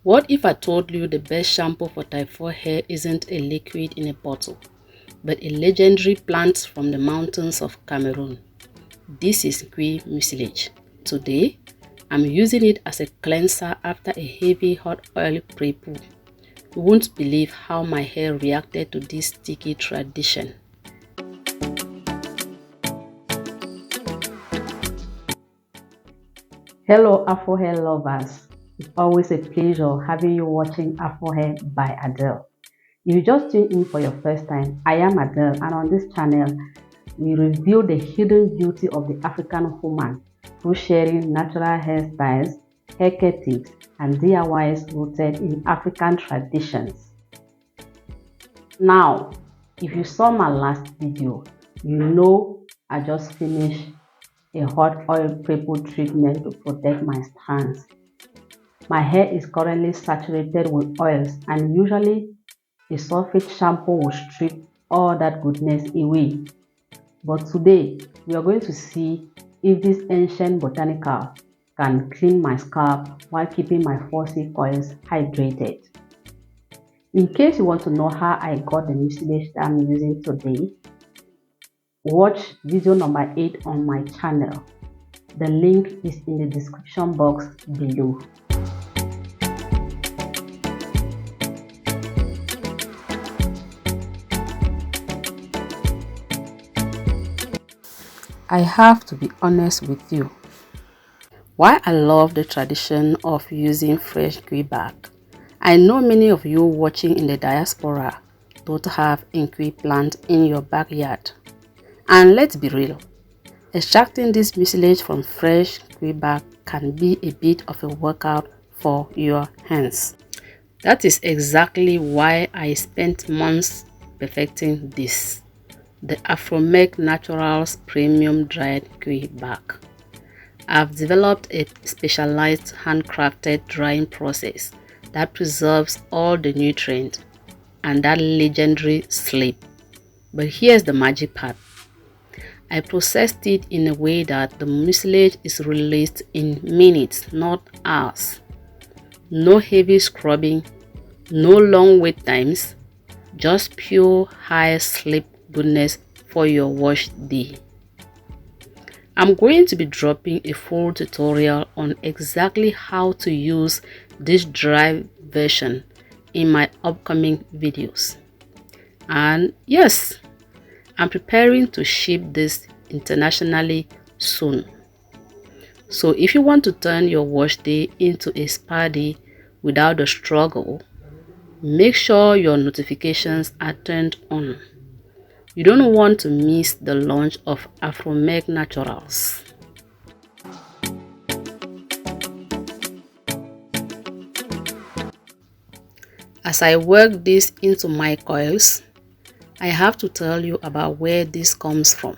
What if I told you the best shampoo for type 4 hair isn't a liquid in a bottle, but a legendary plant from the mountains of Cameroon? This is Nkui Mucilage. Today, I'm using it as a cleanser after a heavy hot oil pre-poo. You won't believe how my hair reacted to this sticky tradition. Hello Afro Hair lovers, it's always a pleasure having you watching Afro Hair by Adele. If you just tuned in for your first time, I am Adele, and on this channel we reveal the hidden beauty of the African woman through sharing natural hairstyles, haircare tips and DIYs rooted in African traditions. Now, if you saw my last video, you know I just finished a hot oil pre-poo treatment to protect my strands. My hair is currently saturated with oils, and usually a sulfate shampoo will strip all that goodness away. But today we are going to see if this ancient botanical can clean my scalp while keeping my fuzzy coils hydrated. In case you want to know how I got the mucilage that I'm using today, watch video number 8 on my channel. The link is in the description box below. I have to be honest with you. While I love the tradition of using fresh nkui bark, I know many of you watching in the diaspora don't have nkui plant in your backyard. And let's be real, extracting this mucilage from fresh nkui bark can be a bit of a workout for your hands. That is exactly why I spent months perfecting this, the AfroMeg Naturals Premium Dried Nkui bark. I've developed a specialized handcrafted drying process that preserves all the nutrients and that legendary sleep. But here's the magic part. I processed it in a way that the mucilage is released in minutes, not hours. No heavy scrubbing, no long wait times, just pure high sleep goodness for your wash day. I'm going to be dropping a full tutorial on exactly how to use this dry version in my upcoming videos. And yes, I'm preparing to ship this internationally soon. So if you want to turn your wash day into a spa day without the struggle, make sure your notifications are turned on. You don't want to miss the launch of AfroMeg Naturals. As I work this into my coils, I have to tell you about where this comes from.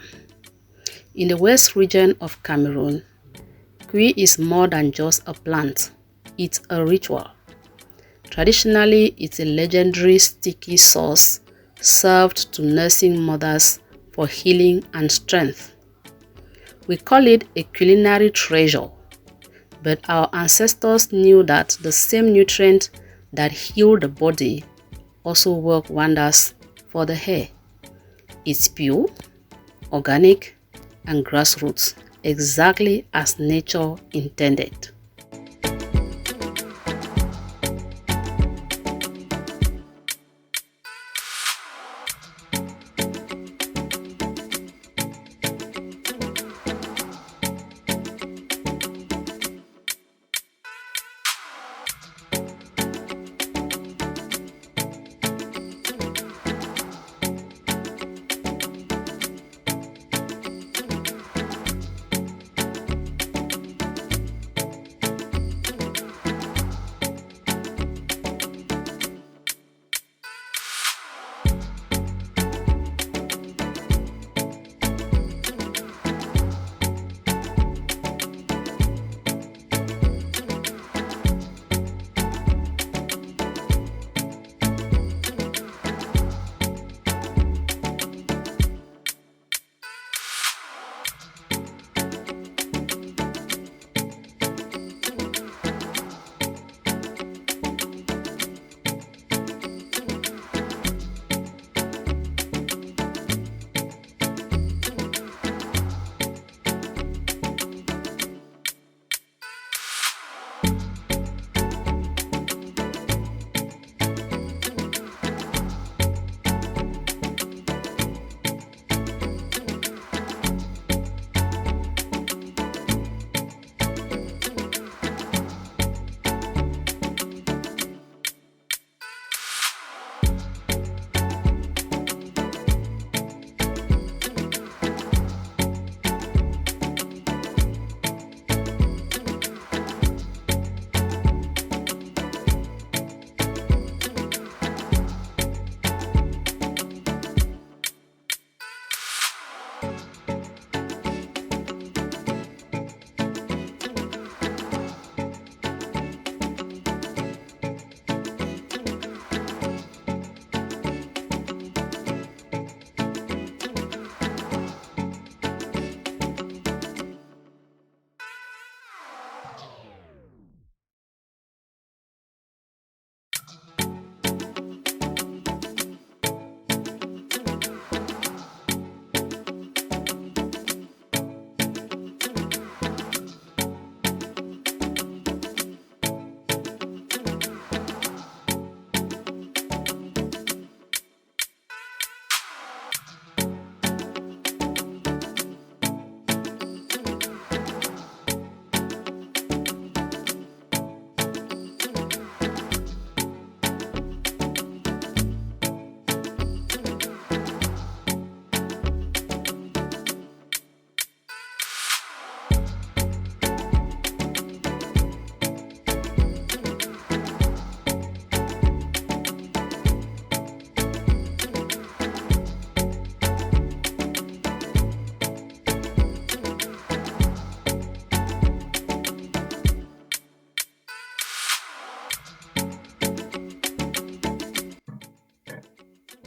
In the west region of Cameroon, nkui is more than just a plant, it's a ritual. Traditionally, it's a legendary sticky sauce served to nursing mothers for healing and strength. We call it a culinary treasure, but our ancestors knew that the same nutrients that heal the body also work wonders for the hair. It's pure, organic, and grassroots, exactly as nature intended.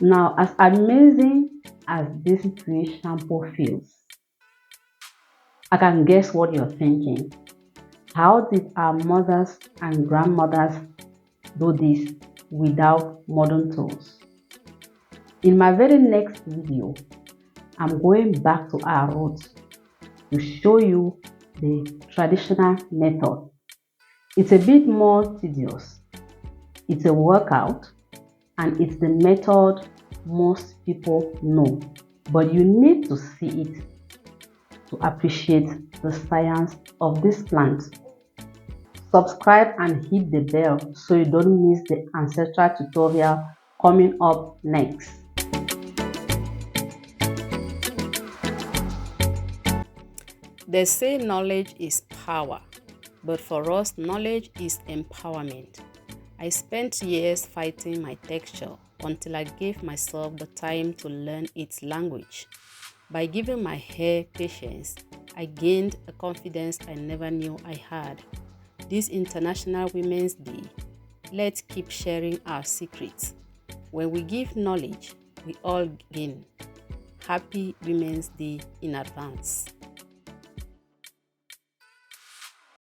Now, as amazing as this Nkui shampoo feels, I can guess what you're thinking. How did our mothers and grandmothers do this without modern tools? In my very next video, I'm going back to our roots to show you the traditional method. It's a bit more tedious, it's a workout, and it's the method most people know, but you need to see it to appreciate the science of this plant. Subscribe and hit the bell so you don't miss the ancestral tutorial coming up next. They say knowledge is power, but for us, knowledge is empowerment. I spent years fighting my texture until I gave myself the time to learn its language. By giving my hair patience, I gained a confidence I never knew I had. This International Women's Day, let's keep sharing our secrets. When we give knowledge, we all gain. Happy Women's Day in advance.